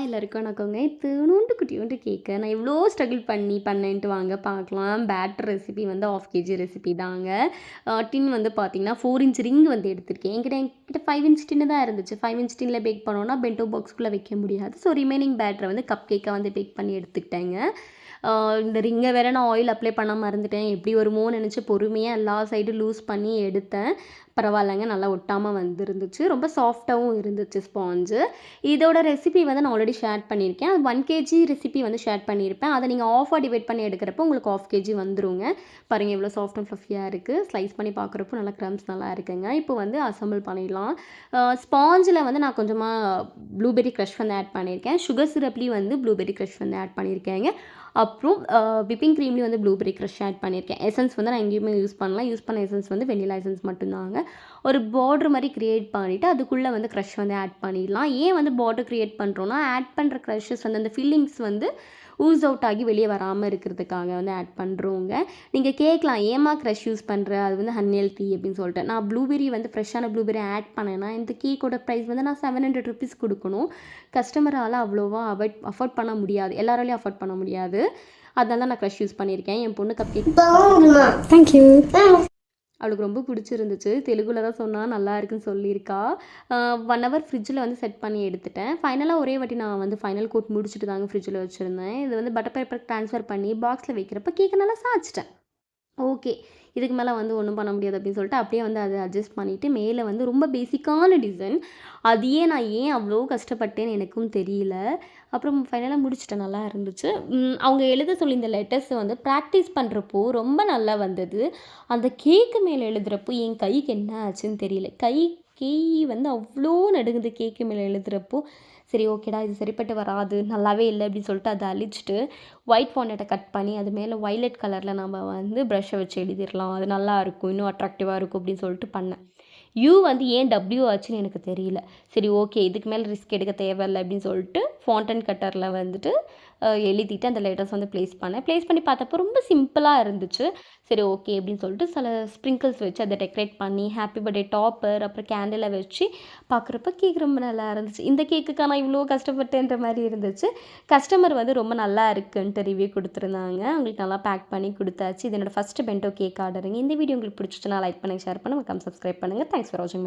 எல்லாருக்கும் வணக்கங்க. இத்துணூண்டு குட்டியோண்டு கேக்க நான் எவ்வளோ ஸ்ட்ரகிள் பண்ணி பண்ணேன்ட்டு வாங்க பார்க்கலாம். பேட்டர் ரெசிபி வந்து 1/2 கேஜி ரெசிபி தாங்க. டின் வந்து பார்த்தீங்கன்னா 4 இன்ச் ரிங் வந்து எடுத்திருக்கேன். என்கிட்ட 5 இன்ச் டின்னு தான் இருந்துச்சு. 5 இன்ச் டின்ல பேக் பண்ணோம்னா பென்டோ பாக்ஸ்க்குள்ளே வைக்க முடியாது. ஸோ ரிமைனிங் பேட்டரை வந்து கப் கேக்காக வந்து பேக் பண்ணி எடுத்துக்கிட்டேங்க. இந்த ரிங்கை வேற நான் ஆயில் அப்ளை பண்ண மறந்துட்டேன். எப்படி வருமோன்னு நினச்சி பொறுமையாக எல்லா சைடும் லூஸ் பண்ணி எடுத்தேன். பரவாயில்லங்க, நல்லா ஒட்டாமல் வந்துருந்துச்சு. ரொம்ப சாஃப்டாகவும் இருந்துச்சு ஸ்பாஞ்சு. இதோட ரெசிபி வந்து நான் ஆல்ரெடி ஷேர் பண்ணியிருக்கேன். அது 1 கேஜி ரெசிபி வந்து ஷேர் பண்ணியிருப்பேன். அதை நீங்கள் ஆஃபாக டிவைட் பண்ணி எடுக்கிறப்போ உங்களுக்கு 1/2 கேஜி வந்துருங்க. பாருங்கள் எவ்வளோ சாஃப்ட் அண்ட் ஃப்ளஃபியாக இருக்குது. ஸ்லைஸ் பண்ணி பார்க்குறப்போ நல்லா க்ரம்ஸ் நல்லா இருக்குங்க. இப்போ வந்து அசம்பிள் பண்ணிடலாம். ஸ்பாஞ்சில் வந்து நான் கொஞ்சமாக ப்ளூபெர்ரி க்ரஷ் வந்து ஆட் பண்ணியிருக்கேன். சுகர் சிரப்லேயும் வந்து ப்ளூபெர்ரி க்ரஷ் வந்து ஆட் பண்ணியிருக்கேங்க. அப்புறம் விப்பிங் க்ரீம்லேயும் வந்து ப்ளூபெர்ரி க்ரஷ் ஆட் பண்ணியிருக்கேன். எசன்ஸ் வந்து நான் எங்கேயுமே யூஸ் பண்ணலாம். யூஸ் பண்ண எசன்ஸ் வந்து வெண்ணிலா எசன்ஸ் மட்டும்தாங்க. ஒரு பார்டர் மாதிரி க்ரியேட் பண்ணிவிட்டு அதுக்குள்ளே வந்து க்ரஷ் வந்து ஆட் பண்ணிடலாம். ஏன் வந்து பார்டர் க்ரியேட் பண்ணுறோன்னா, ஆட் பண்ணுற க்ரஷஸ் வந்து அந்த ஃபில்லிங்ஸ் வந்து ஊஸ் அவுட் ஆகி வெளியே வராமல் இருக்கிறதுக்காக வந்து ஆட் பண்ணுறோங்க. நீங்கள் கேட்கலாம், ஏமா க்ரஷ் யூஸ் பண்ணுற, அது வந்து அன்ஹெல்தி அப்படின்னு சொல்லிட்டு. நான் ப்ளூபெர்ரி வந்து ஃப்ரெஷ்ஷான ப்ளூபெர்ரி ஆட் பண்ணேன்னா இந்த கேக்கோட ப்ரைஸ் வந்து நான் 700 ருபீஸ் கொடுக்கணும். கஸ்டமரால் அவ்வளோவா அஃபோர்ட் பண்ண முடியாது, எல்லாராலையும் அஃபோர்ட் பண்ண முடியாது. அதனால தான் நான் க்ரஷ் யூஸ் பண்ணியிருக்கேன். என் பொண்ணு கப் கேக் தேங்க்யூ. அவளுக்கு ரொம்ப பிடிச்சிருந்துச்சு. தெலுங்குல தான் சொன்னா, நல்லா இருக்குன்னு சொல்லியிருக்கா. 1 ஹவர் ஃப்ரிட்ஜில் வந்து செட் பண்ணி எடுத்துட்டேன். ஃபைனலாக ஒரே வாட்டி நான் வந்து ஃபைனல் கோட் முடிச்சுட்டு தாங்க ஃப்ரிட்ஜில் வச்சுருந்தேன். இது வந்து பட்டர் பேப்பர் ட்ரான்ஸ்ஃபர் பண்ணி பாக்ஸில் வைக்கிறப்ப கேக்கை நல்லா சாய்ச்சிட்டேன். ஓகே, இதுக்கு மேலே வந்து ஒன்றும் பண்ண முடியாது அப்படின்னு சொல்லிட்டு அப்படியே வந்து அதை அட்ஜஸ்ட் பண்ணிவிட்டு மேலே வந்து ரொம்ப பேசிக்கான டிசைன். அதையே நான் ஏன் அவ்வளோ கஷ்டப்பட்டேன்னு எனக்கும் தெரியல. அப்புறம் ஃபைனலாக முடிச்சுட்டேன், நல்லா இருந்துச்சு. அவங்க எழுத சொல்லி இந்த லெட்டர்ஸ் வந்து ப்ராக்டிஸ் பண்ணுறப்போ ரொம்ப நல்லா வந்தது. அந்த கேக்கு மேலே எழுதுகிறப்போ என் கைக்கு என்ன ஆச்சுன்னு தெரியல. கை வந்து அவ்வளோ நடுங்குது கேக்கு மேலே எழுதுகிறப்போ. சரி ஓகேடா, இது சரிப்பட்டு வராது, நல்லாவே இல்லை அப்படின்னு சொல்லிட்டு அதை அழிச்சிட்டு ஒயிட் ஃபாண்டட்டை கட் பண்ணி அது மேலே வைலட் கலரில் நம்ம வந்து ப்ரஷ்ஷை வச்சு எழுதிடலாம், அது நல்லா இருக்கும், இன்னும் அட்ராக்டிவாக இருக்கும் அப்படின்னு சொல்லிட்டு பண்ணேன். யூ வந்து ஏன் டபிள்யூ ஆச்சுன்னு எனக்கு தெரியல. சரி ஓகே, இதுக்கு மேலே ரிஸ்க் எடுக்க தேவையில்லை அப்படின்னு சொல்லிட்டு ஃபாண்டன் கட்டரில் வந்துட்டு எழுதிட்டு அந்த லெட்டர்ஸ் வந்து ப்ளேஸ் பண்ணி பார்த்தப்போ ரொம்ப சிம்பிளாக இருந்துச்சு. சரி ஓகே அப்படின்னு சொல்லிட்டு சில ஸ்ப்ரிங்கிள்ஸ் வச்சு அதை டெக்கரேட் பண்ணி ஹாப்பி பர்த்டே டாப்பர் அப்புறம் கேண்டிலை வச்சு பார்க்குறப்ப கேக் ரொம்ப நல்லா இருந்துச்சு. இந்த கேக்குக்காக நான் இவ்வளோ கஷ்டப்பட்டேன்ற மாதிரி இருந்துச்சு. கஸ்டமர் வந்து ரொம்ப நல்லா இருக்குன்ட்டு ரிவ்யூ கொடுத்துருந்தாங்க. அவங்களுக்கு நல்லா பேக் பண்ணி கொடுத்தாச்சு. இது என்னோடய ஃபஸ்ட்டு பென்டோ கேக் ஆர்டருங்க. இந்த வீடியோ உங்களுக்கு பிடிச்சிச்சுன்னா லைக் பண்ணுங்கள், ஷேர் பண்ணுங்கள், சப்ஸ்கிரைப் பண்ணுங்கள். தேங்க்ஸ் ஃபார் வாட்சிங்.